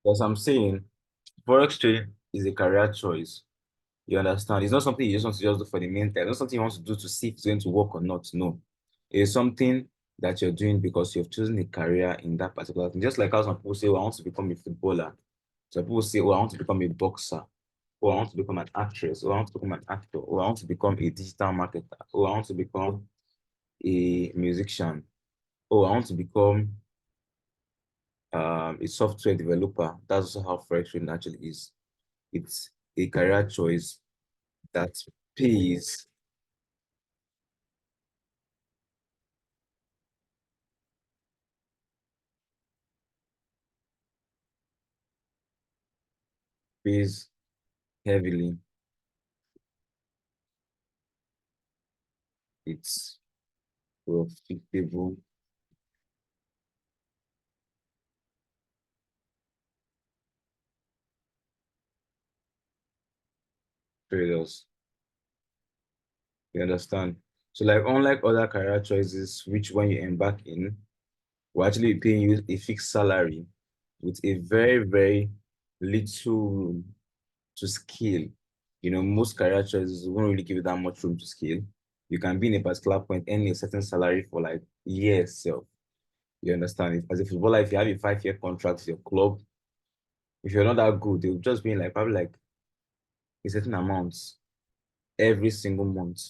As I'm saying, Forex trading is a career choice. You understand? It's not something you just want to just do for the main time. It's not something you want to do to see if it's going to work or not. No. It's something that you're doing because you've chosen a career in that particular thing. Just like how some people say, oh, I want to become a footballer. Some people say, oh, I want to become a boxer. Or I want to become an actress. Or I want to become an actor. Or I want to become a digital marketer. Or I want to become a musician. Or I want to become a software developer. That's also how Forex trading actually is. It's a career choice that pays pays heavily. It's profitable traders. You understand? So, like, unlike other career choices, which when you embark in, will actually be paying you a fixed salary with a very, very little room to scale. You know, most career choices won't really give you that much room to scale. You can be in a particular point, earning a certain salary for like years. So, you understand? If, as a footballer, if you have a 5 year contract with your club, if you're not that good, they'll just be like probably like a certain amount every single month.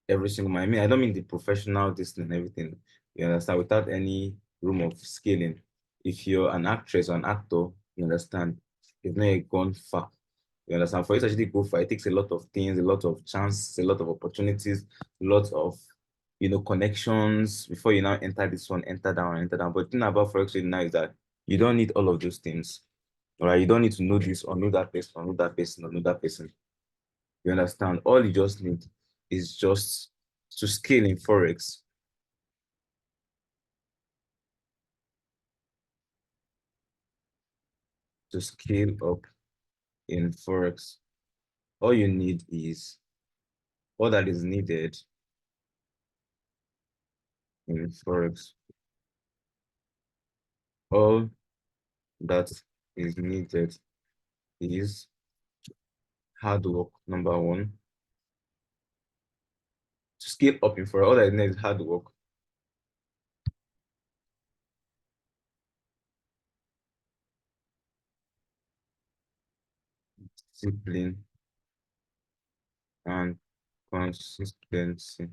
Every single month. I mean, I don't mean the professional distance and everything. You understand? Without any room of scaling. If you're an actress or an actor, you understand, you've not gone far. You understand? For you to actually go far, it takes a lot of things, a lot of chances, a lot of opportunities, a lot of connections before you now enter this one, enter that one, enter that one. But the thing about Forex trading now is that you don't need all of those things. All right, you don't need to know this or know that person or know that person or know that person. You understand? All you just need is just to scale in Forex, to scale up in Forex. All you need is, all that is needed in Forex, all that is needed is hard work, number one. To scale up in Forex, all that is needed is hard work, discipline, and consistency.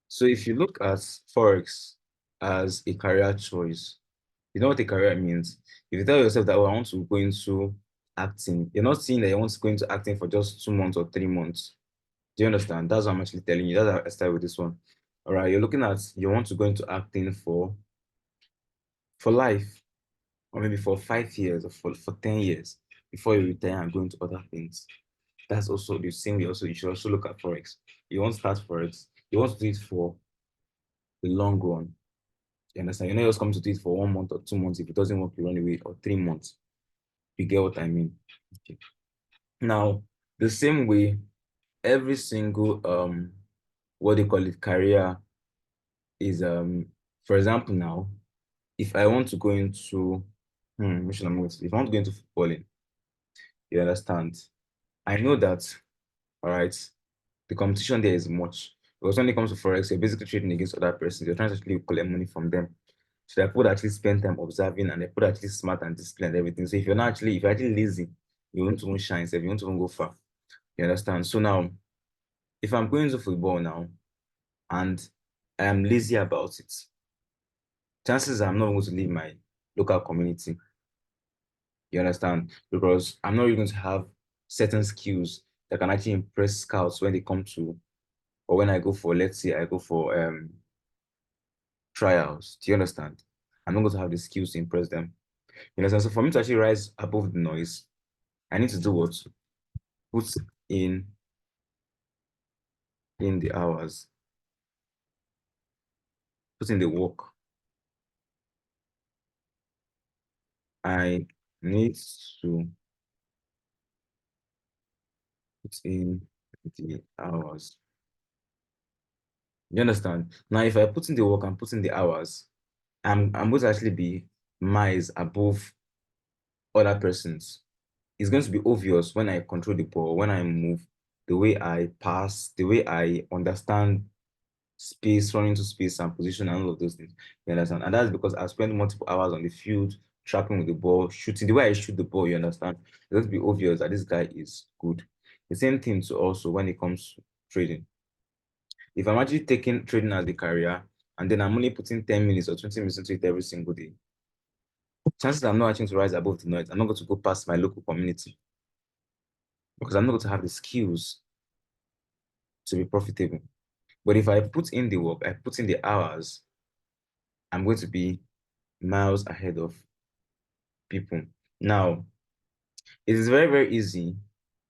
So if you look at Forex as a career choice, you know what a career means. If you tell yourself that, oh, I want to go into acting, you're not saying that you want to go into acting for just 2 months or 3 months. Do you understand? That's what I'm actually telling you. That's how I start with this one. All right, you're looking at you want to go into acting for life, or maybe for 5 years or for 10 years before you retire and go into other things. That's also the same way. Also, you should also look at Forex. You want to start Forex, you want to do it for the long run. You understand? You're not just coming to do it for 1 month or 2 months. If it doesn't work, you run away, or 3 months. You get what I mean? Okay. Now, the same way, every single what they call it career is for example now, if I want to go into which one I'm going to, if I want to go into footballing, you understand? I know that, all right, the competition there is much. Because when it comes to Forex, you're basically trading against other persons. You're trying to actually collect money from them. So they people actually spend time observing and they people actually smart and disciplined and everything. So if you're actually lazy, you won't even shine, so you won't even go far. You understand? So now, if I'm going to football now and I am lazy about it, chances are I'm not going to leave my local community. You understand? Because I'm not even going to have certain skills that can actually impress scouts when they come to, or when I go for, let's say I go for trials. Do you understand? I'm not going to have the skills to impress them. You understand? So for me to actually rise above the noise, I need to do what? Put in in the hours, put in the work. I need to put in the hours. You understand? Now, if I put in the work and put in the hours, I'm going to actually be miles above other persons. It's going to be obvious when I control the ball, when I move, the way I pass, the way I understand space, running to space and position and all of those things. You understand? And that's because I spent multiple hours on the field, trapping with the ball, shooting. The way I shoot the ball, you understand? It's going to be obvious that this guy is good. The same thing to also when it comes to trading. If I'm actually taking trading as a career and then I'm only putting 10 minutes or 20 minutes into it every single day, chances I'm not actually to rise above the noise. I'm not going to go past my local community because I'm not going to have the skills to be profitable. But if I put in the work, I put in the hours, I'm going to be miles ahead of people. Now, it is very, very easy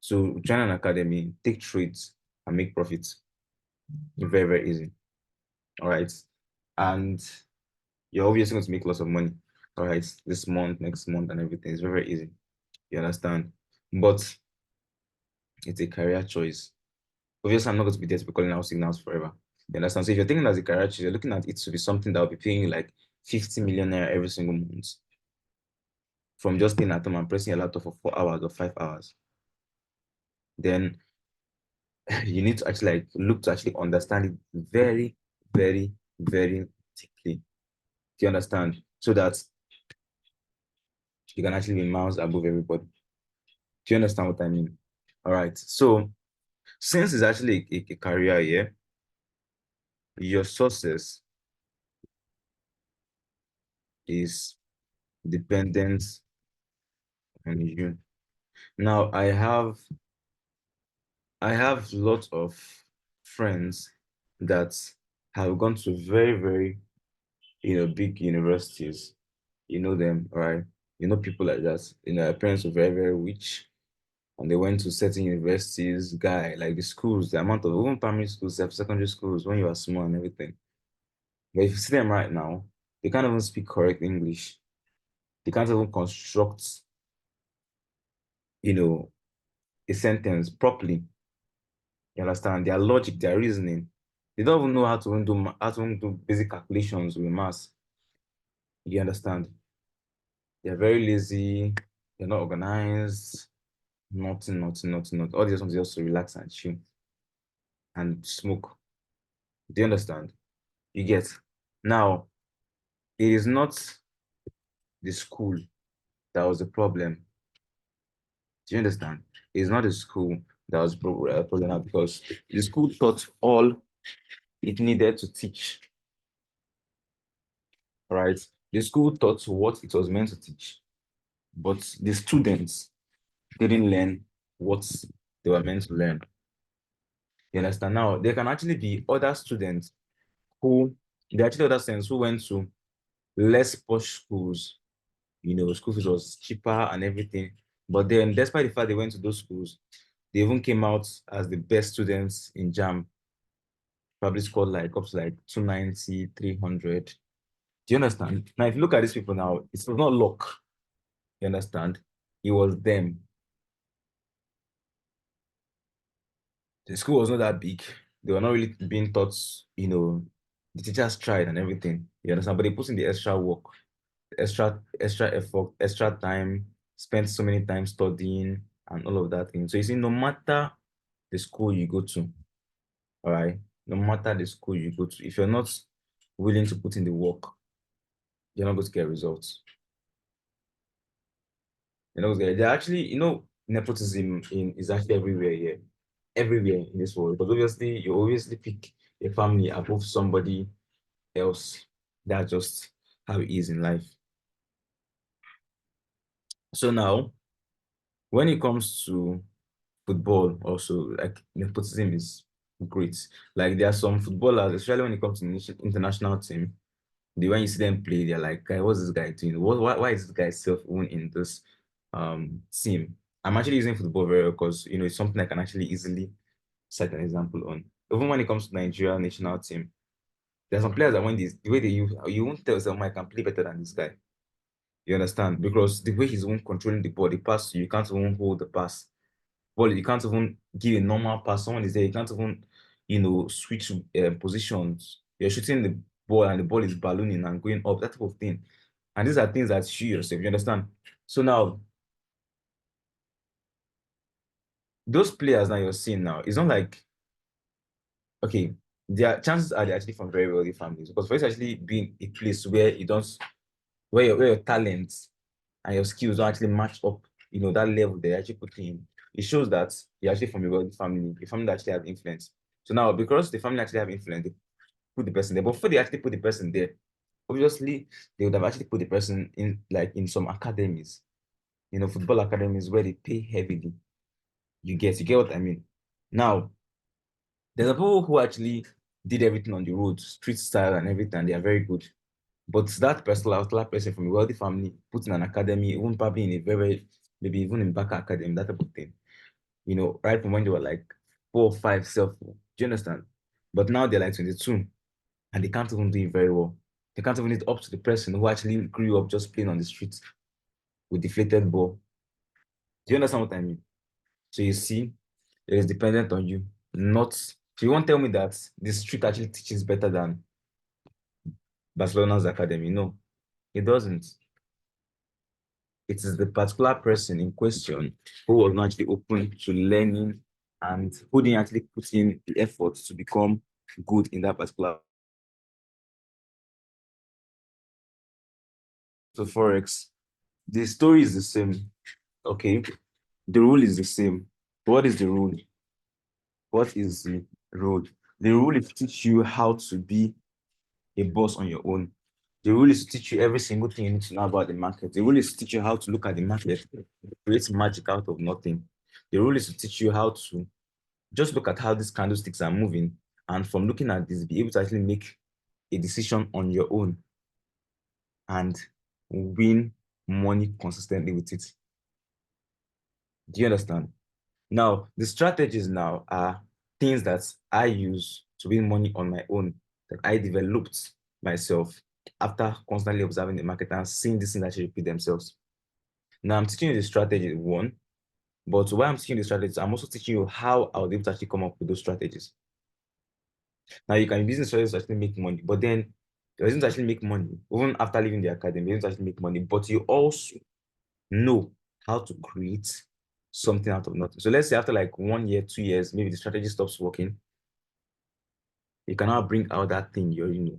to join an academy, take trades, and make profits. Very, very easy. All right. And you're obviously going to make lots of money. All right. This month, next month, and everything. It's very, very easy. You understand? But it's a career choice. Obviously, I'm not going to be there to be calling out signals forever. You understand? So if you're thinking as a career choice, you're looking at it to be something that will be paying you like 50 million naira every single month from just staying at home and pressing a laptop for 4 hours or 5 hours. Then you need to actually like look to actually understand it very, very, very deeply. Do you understand? So that you can actually be miles above everybody. Do you understand what I mean? All right. So since it's actually a career here, your success is dependent on you. Now I have lots of friends that have gone to very, very, big universities. You know them, right? You know people like that. Their parents were very, very rich and they went to certain universities, guy, like the schools, the amount of even primary schools, secondary schools when you are small and everything. But if you see them right now, they can't even speak correct English. They can't even construct, you know, a sentence properly. You understand? Their logic, their reasoning. They don't even know how to even do basic calculations with maths. You understand? They're very lazy, they're not organized, nothing, nothing, nothing, nothing. All they just want to just to relax and chill and smoke. Do you understand? You get. Now, it is not the school that was the problem. Do you understand? It's not the school that was problem now because the school taught all it needed to teach, right? The school taught what it was meant to teach, but the students didn't learn what they were meant to learn. You understand? Now, there can actually be other students who, there are actually other students who went to less posh schools. School fees was cheaper and everything. But then, despite the fact they went to those schools, they even came out as the best students in JAM, probably scored like up to like 290, 300. Do you understand? Now, if you look at these people now, it's not luck. You understand? It was them. The school was not that big. They were not really being taught, the teachers tried and everything. You understand? But they put in the extra work, extra effort, extra time, spent so many times studying and all of that thing. So you see, no matter the school you go to, all right, no matter the school you go to, if you're not willing to put in the work, you're not going to get results. They're actually, nepotism is actually everywhere here, everywhere in this world. Because obviously, you obviously pick a family above somebody else. That's just how it is in life. So now, when it comes to football, also like nepotism is great. Like there are some footballers, especially when it comes to the international team, when you see them play, they're like, "Guy, what's this guy doing? Why is this guy self owned in this team?" I'm actually using football very well because it's something I can actually easily set an example on. Even when it comes to Nigeria national team, there are some players that when the way they use, you won't tell someone I can play better than this guy. You understand? Because the way he's even controlling the ball, the pass, you can't even hold the pass. Ball, you can't even give a normal pass. Someone is there, you can't even, switch positions. You're shooting the ball and the ball is ballooning and going up, that type of thing. And these are things that you yourself, you understand? So now, those players now you're seeing now, it's not like, okay, their chances are they're actually from very wealthy families. Because for it to actually being a place where you don't, where your talents and your skills don't actually match up, that level they actually put in, it shows that you're actually from a wealthy family, a family that actually have influence. So now, because the family actually have influence, they put the person there. But before they actually put the person there, obviously, they would have actually put the person in, like, in some academies, football academies where they pay heavily. You get what I mean? Now, there's a people who actually did everything on the road, street style and everything, and they are very good. But that particular person from a wealthy family put in an academy, even probably in a very, maybe even in back academy, that type of thing, right from when they were like 4 or 5 self. Do you understand? But now they're like 22 and they can't even do it very well. They can't even live up to the person who actually grew up just playing on the streets with deflated ball. Do you understand what I mean? So you see, it is dependent on you. Not, so you won't tell me that the street actually teaches better than Barcelona's academy. No, it doesn't. It is the particular person in question who was not actually open to learning and who didn't actually put in the effort to become good in that particular. So Forex, the story is the same. Okay, the rule is the same. What is the rule? What is the rule? The rule is to teach you how to be a boss on your own. The rule is to teach you every single thing you need to know about the market. The rule is to teach you how to look at the market, create magic out of nothing. The rule is to teach you how to just look at how these candlesticks are moving, and from looking at this, be able to actually make a decision on your own and win money consistently with it. Do you understand? Now, the strategies now are things that I use to win money on my own, that I developed myself after constantly observing the market and seeing these things actually repeat themselves. Now, I'm teaching you the strategy one, but while I'm teaching you the strategies, I'm also teaching you how I was able to actually come up with those strategies. Now, you can be business strategies to actually make money, but then you're able to actually make money, even after leaving the academy, you're able to actually make money, but you also know how to create something out of nothing. So let's say after like 1 year, 2 years, maybe the strategy stops working, you can now bring out that thing you already know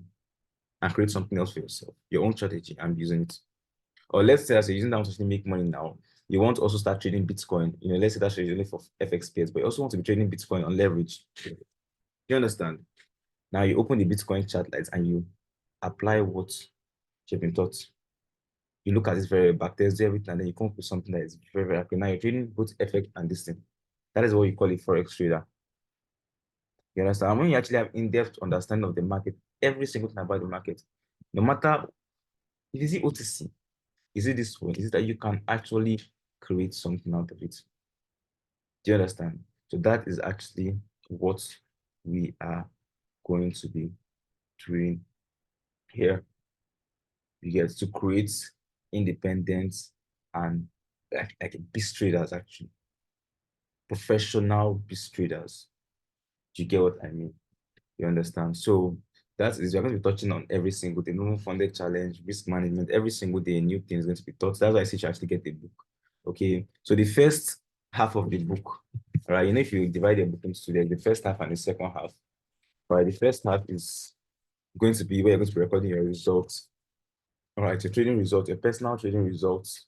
and create something else for yourself, your own strategy, and using it. Or let's say as you're using that to actually make money now, you want to also start trading Bitcoin. Let's say that's only for FX pairs, but you also want to be trading Bitcoin on leverage. You understand? Now you open the Bitcoin chart lights and you apply what you've been taught. You look at this very back, there's everything, and then you come up with something that is very, very accurate. Now you're trading both FX and this thing. That is what you call a Forex trader. You understand? And when you actually have in-depth understanding of the market, every single thing about the market, no matter if you see OTC, is it this one? Is it that you can actually create something out of it? Do you understand? So that is actually what we are going to be doing here. You get to create independence and like beast traders, actually professional beast traders. Do you get what I mean? You understand? So that is, you're going to be touching on every single day, minimum funded challenge, risk management, every single day, new things going to be taught. That's why I say you actually get the book. Okay. So the first half of the book, all right, if you divide the book into two, there's the first half and the second half. All right, the first half is going to be where you're going to be recording your results. All right, your trading results, your personal trading results.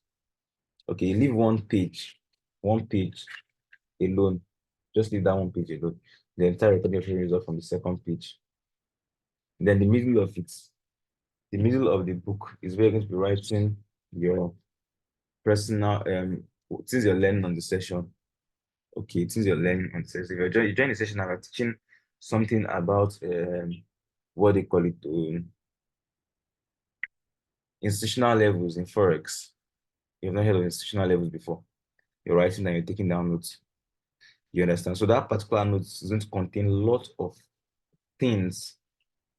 Okay, leave one page alone. Just leave that one page alone. The entire recording of trading result from the second page. Then the middle of the book is where you're going to be writing your personal things you're learning on the session. Okay, things you're learning on the session. If you join the session and we're teaching something about what they call it, institutional levels in Forex. You've not heard of institutional levels before. You're writing and you're taking down notes. You understand? So that particular note is going to contain a lot of things.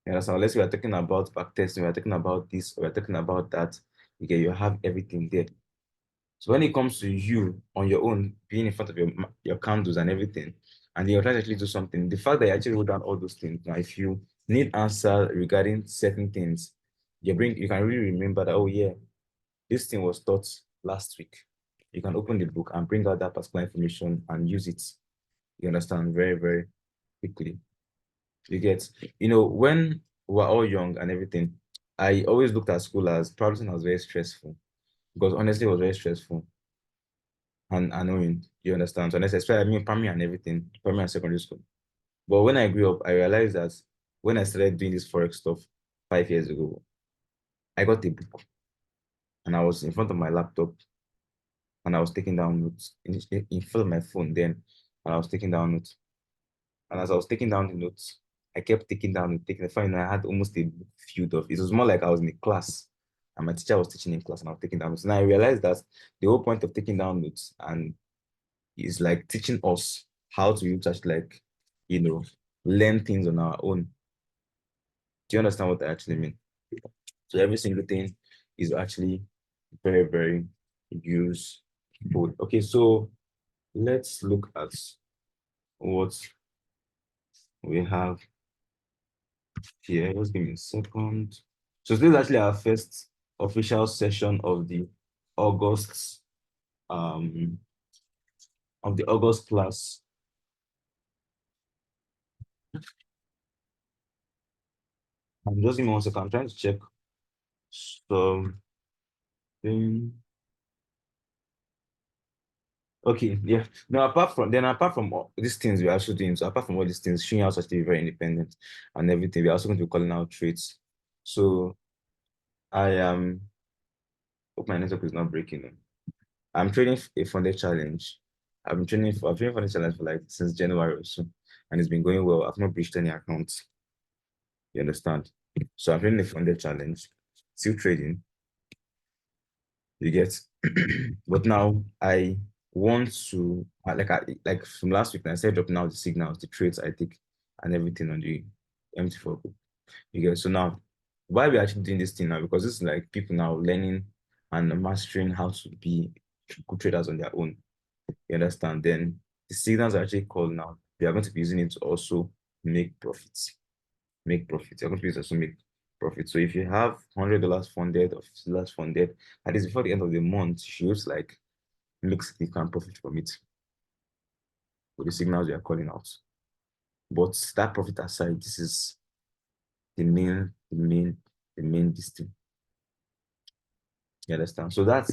You understand? Unless we are talking about backtesting, we are talking about this, we are talking about that. You have everything there. So when it comes to you on your own, being in front of your candles and everything, and you're trying to actually do something, the fact that you actually wrote down all those things, now if you need answer regarding certain things, You can really remember that, oh yeah, this thing was taught last week. You can open the book and bring out that particular information and use it. You understand very, very quickly. You get, when we're all young and everything, I always looked at school as probably something that was very stressful because honestly, it was very stressful and annoying. You understand? So honestly, especially I mean, primary and everything, primary and secondary school. But when I grew up, I realized that when I started doing this Forex stuff 5 years ago, I got a book and I was in front of my laptop and I was taking down notes in front of my phone then, and I was taking down notes. And as I was taking down the notes, I kept taking down and taking the final. I had almost a book filled of. It was more like I was in a class and my teacher was teaching in class and I was taking down notes. And I realized that the whole point of taking down notes and is like teaching us how to just like, you know, learn things on our own. Do you understand what I actually mean? So every single thing is actually very, very useful. Okay, so let's look at what we have here. Just give me a second. So this is actually our first official session August um of the August class. I'm just give me 1 second. I'm trying to check something. Okay, yeah. Now apart from all these things we're also doing, so apart from all these things, showing us to be very independent and everything, we're also going to be calling out traits. So I hope my network is not breaking. I'm training a funded challenge. I've training for the challenge for like since January or so, and it's been going well. I've not breached any accounts. You understand? So I'm training a funded challenge, still trading. You get, but now I want to like from last week. I set up now the signals, the trades I take, and everything on the MT4 book. You get so now why we actually doing this thing now because this is like people now learning and mastering how to be good traders on their own. You understand? Then the signals are actually called now. We are going to be using it to also make profits. Make profits. You're going to be able to also make profits. So if you have $100 funded or $50 funded, at least before the end of the month, you should like make significant profit from it with the signals we are calling out. But that profit aside, this is the main this thing. You understand? So that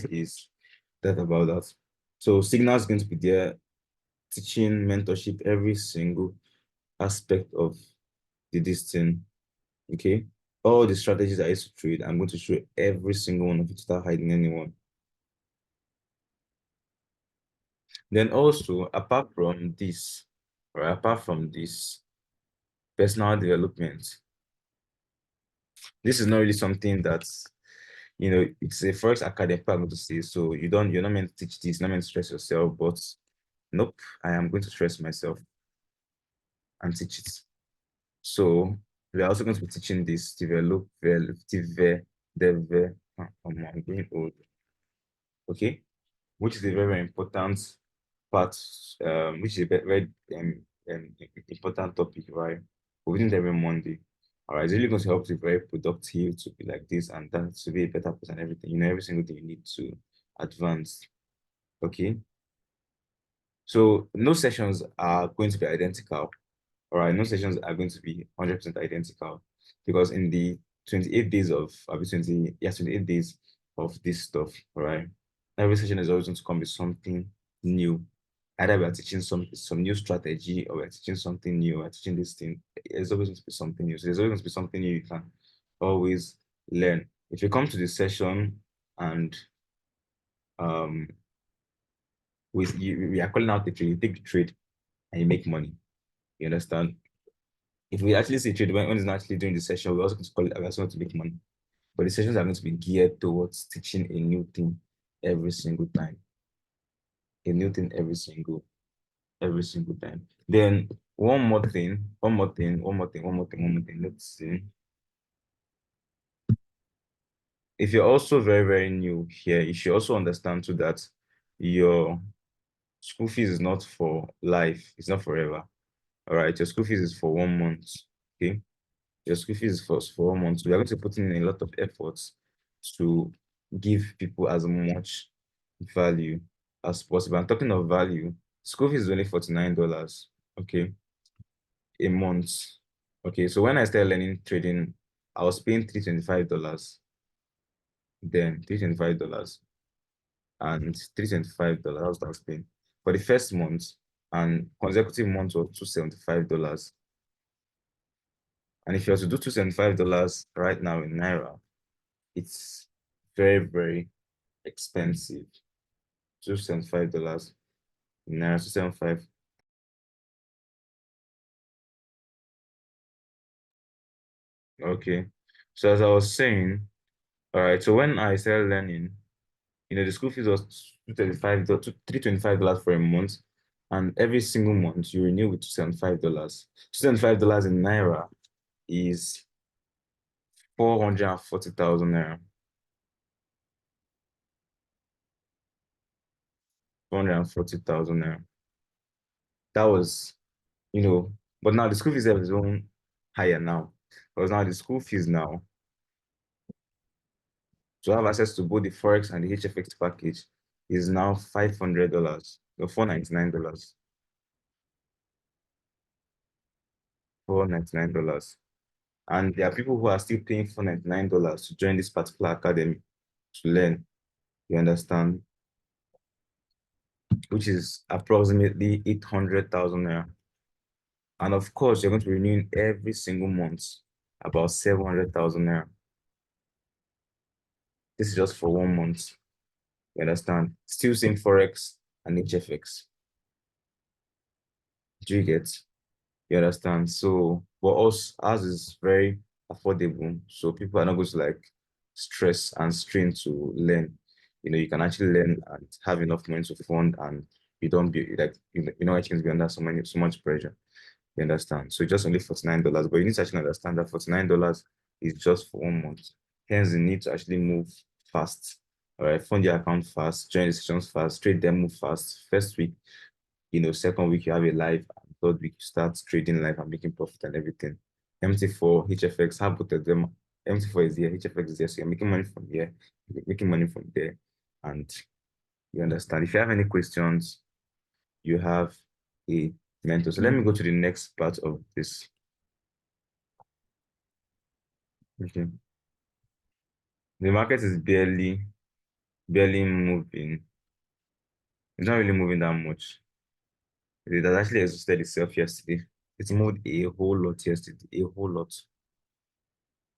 about that. So signals is going to be there teaching mentorship every single aspect of this thing. Okay. All the strategies I used to trade, I'm going to show every single one of it without hiding anyone. Then also, apart from this personal development, this is not really something that's, it's a Forex Academy, I'm going to say. So you're not meant to teach this, not meant to stress yourself, but nope, I am going to stress myself and teach it. So we're also going to be teaching this I'm going old. Okay, which is a very, very important part, which is a very, important topic, right? We're doing it every Monday. All right, it's really going to help you be very productive, to be like this and that, to be a better person, everything. Every single thing you need to advance. Okay, so no sessions are going to be identical. All right, no sessions are going to be 100% identical because in the 28 days of, I'll be 20, yeah, 28 days of this stuff, all right, every session is always going to come with something new. Either we are teaching some new strategy or we're teaching something new, we're teaching this thing. There's always going to be something new. So there's always going to be something new you can always learn. If you come to the session and um we are calling out the trade, you take the trade and you make money. You understand? If we actually say trade when it's not actually doing the session, we're also going to call it, we're also going to make money. But the sessions are going to be geared towards teaching a new thing every single time. A new thing every single time. Then one more thing. Let's see. If you're also very, very new here, you should also understand too that your school fees is not for life, it's not forever. All right, your school fees is for 1 month. Okay. Your school fees is for 1 month. So we are going to put in a lot of efforts to give people as much value as possible. I'm talking of value. School fees is only $49, okay, a month. Okay, so when I started learning trading, I was paying $325, then $325 and $325. That was what I was paying for the first month, and consecutive months of $275. And if you were to do $275 right now in Naira, it's very, very expensive. $275 in Naira, 275. Okay. So as I was saying, all right, so when I started learning, the school fees was $325 for a month. And every single month you renew with $275. $275 in Naira is 440,000 Naira. 440,000 Naira. That was, but now the school fees have its own higher now. Because now the school fees now, to have access to both the Forex and the HFX package, is now $500 or $499. $499. And there are people who are still paying $499 to join this particular academy to learn, you understand, which is approximately 800,000 Naira. And of course, you're going to be renewing every single month about 700,000 Naira. This is just for 1 month. You understand? Still same Forex and HFX. Do you get? You understand? So for us, ours is very affordable. So people are not going to like stress and strain to learn. You can actually learn and have enough money to fund, and you don't be like you can be under so much pressure. You understand? So just only $49. But you need to actually understand that $49 is just for 1 month. Hence, you need to actually move fast. All right, fund your account fast, join the sessions fast, trade them, move fast. First week, second week you have a live, and third week you start trading live and making profit and everything. MT4, HFX, have both of them. MT4 is here, HFX is there, so you're making money from here, you're making money from there, and you understand. If you have any questions, you have a mentor. So let me go to the next part of this. Okay. The market is barely moving. It's not really moving that much. It has actually exhausted itself yesterday. It moved a whole lot yesterday, a whole lot,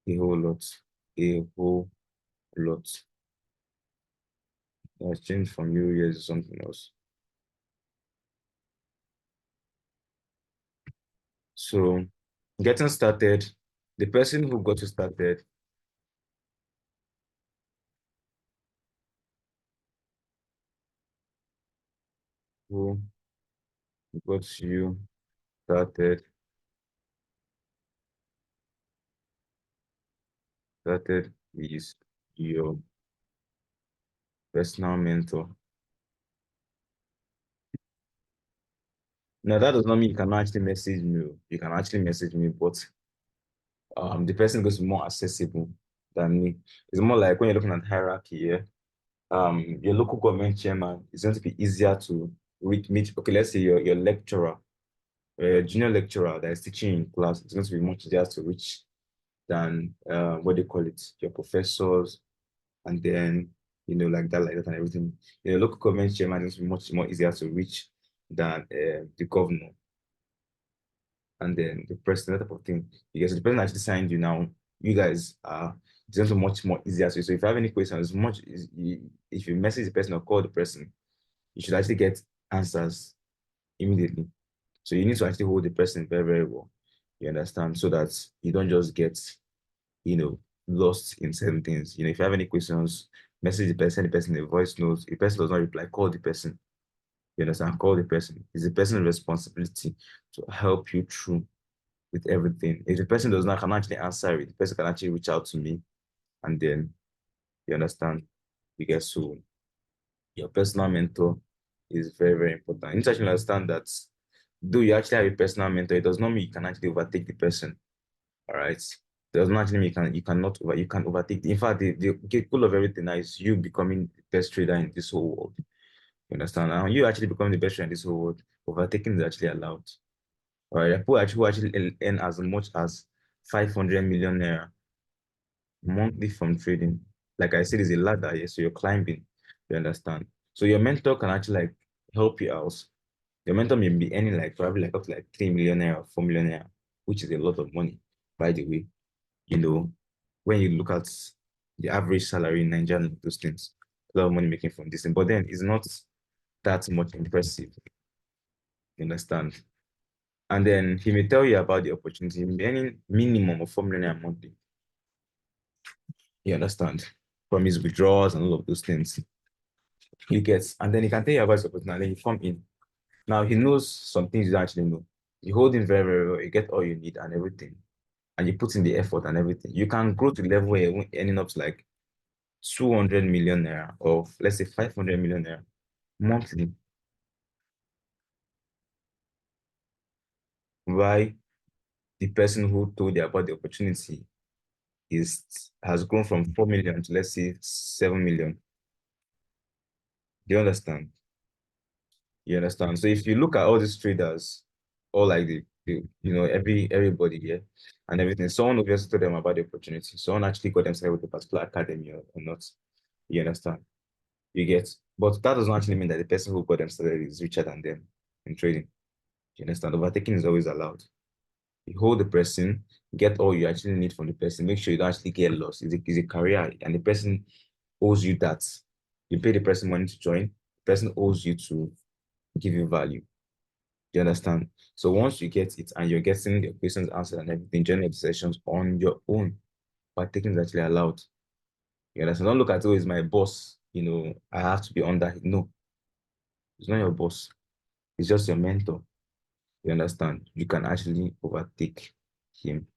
a whole lot. It has changed from Euro years to something else. So getting started, the person who got you started, who got you started, is your personal mentor. Now that does not mean you can actually message me. You can actually message me, but the person goes more accessible than me. It's more like when you're looking at hierarchy, yeah. Your local government chairman is going to be easier to meet. Okay, let's say your lecturer, your junior lecturer that is teaching in class, it's going to be much easier to reach than what they call it, your professors, and then like that and everything. Local government chairman is much more easier to reach than the governor, and then the president, type of thing. Because the president actually signed you now, you guys are it's going to much more easier. So if you have any questions, if you message the person or call the person, you should actually get answers immediately. So you need to actually hold the person very, very well. You understand? So that you don't just get, lost in certain things. If you have any questions, message the person a voice note. If the person does not reply, call the person. You understand? Call the person. It's the person's responsibility to help you through with everything. If the person does not can actually answer it, the person can actually reach out to me, and then you understand. You get so your personal mentor is very, very important. You need to actually understand that though you actually have a personal mentor, it does not mean you can actually overtake the person. All right. Does not actually mean you can overtake. In fact, the goal of everything now is you becoming the best trader in this whole world. You understand? Now you actually become the best trader in this whole world. Overtaking is actually allowed. All right. Who actually earn as much as 500 million naira monthly from trading. Like I said, is a ladder here, so you're climbing. You understand? So your mentor can actually like help you out. Your mentor may be earning like probably like up to like 3 million naira, 4 million naira, which is a lot of money, by the way. You know, when you look at the average salary in Nigeria, those things, a lot of money making from this thing. But then it's not that much impressive. You understand? And then he may tell you about the opportunity, earning minimum of 4 million naira monthly. You understand? From his withdrawals and all of those things. You get, and then he can tell you about his opportunity, and then you come in. Now he knows some things you don't actually know. You hold him very, very well, you get all you need and everything. And you put in the effort and everything. You can grow to the level where you're ending up to like 200 million naira or let's say 500 million naira monthly. Why the person who told you about the opportunity is has grown from 4 million to let's say 7 million. Do you understand? You understand? So if you look at all these traders, all like everybody here and everything, someone will just told them about the opportunity. Someone actually got themselves with a particular academy or not. You understand? You get, but that doesn't actually mean that the person who got them started is richer than them in trading. You understand? Overtaking is always allowed. You hold the person, get all you actually need from the person, make sure you don't actually get lost. It's a career, and the person owes you that. You pay the person money to join, the person owes you to give you value. You understand? So once you get it and you're getting the questions answered and everything, join the sessions on your own, overtaking is actually allowed. You understand? Don't look at, oh, it's my boss, I have to be under him. No, it's not your boss. It's just your mentor. You understand? You can actually overtake him.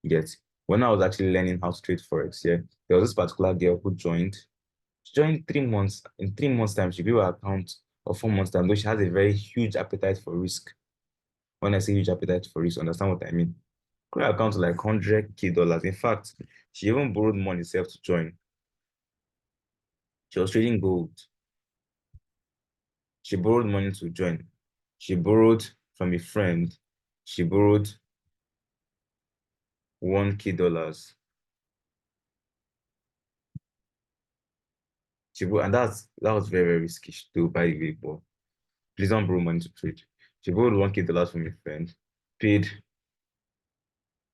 Yet, when I was actually learning how to trade Forex, yeah, there was this particular girl who joined. She joined 3 months. In 3 months' time, she grew her account, or 4 months' time, though she has a very huge appetite for risk. When I say huge appetite for risk, understand what I mean? Grew her account to like 100K dollars. In fact, she even borrowed money herself to join. She was trading gold. She borrowed money to join. She borrowed from a friend. She borrowed 1K dollars. And that was very, very risky too, by the way, but please don't borrow money to trade. She borrowed 1K dollars from a friend, paid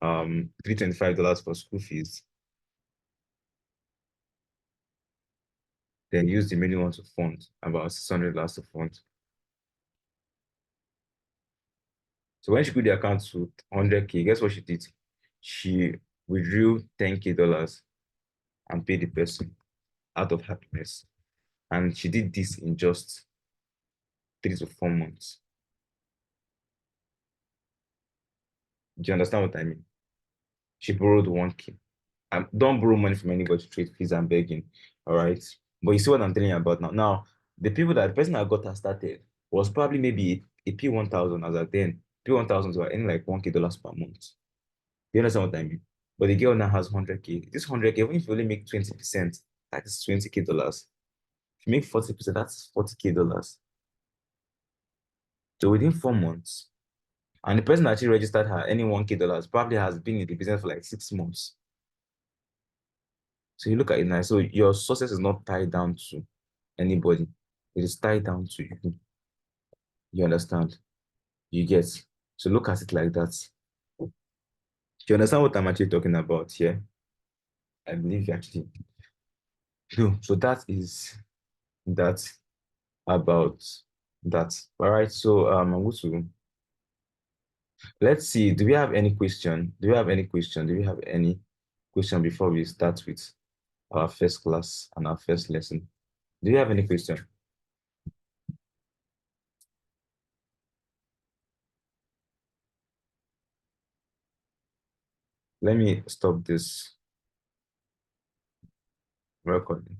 $325 for school fees, then used the remaining one to fund about $600 to fund. So when she put the account to 100K, guess what she did? She withdrew 10K dollars and paid the person out of happiness. And she did this in just 3 to 4 months. Do you understand what I mean? She borrowed 1K. Don't borrow money from anybody to trade, please. I'm begging. All right. But you see what I'm telling you about now. Now, the person that got her started was probably maybe a P1000 as at then. P1000s were earning like 1K dollars per month. You understand what I mean? But the girl now has 100K. This 100K, even if you only make 20%, that is 20K dollars. If you make 40%, that's 40K dollars. So within 4 months, and the person that actually registered her any 1K dollars probably has been in the business for like 6 months. So you look at it now. So your success is not tied down to anybody. It is tied down to you. You understand? You get. So look at it like that. Do you understand what I'm actually talking about here? I believe you actually do. So that is that about that. All right. So I'm going to let's see. Do we have any question? Do we have any question? Do we have any question before we start with our first class and our first lesson? Do you have any question? Let me stop this recording.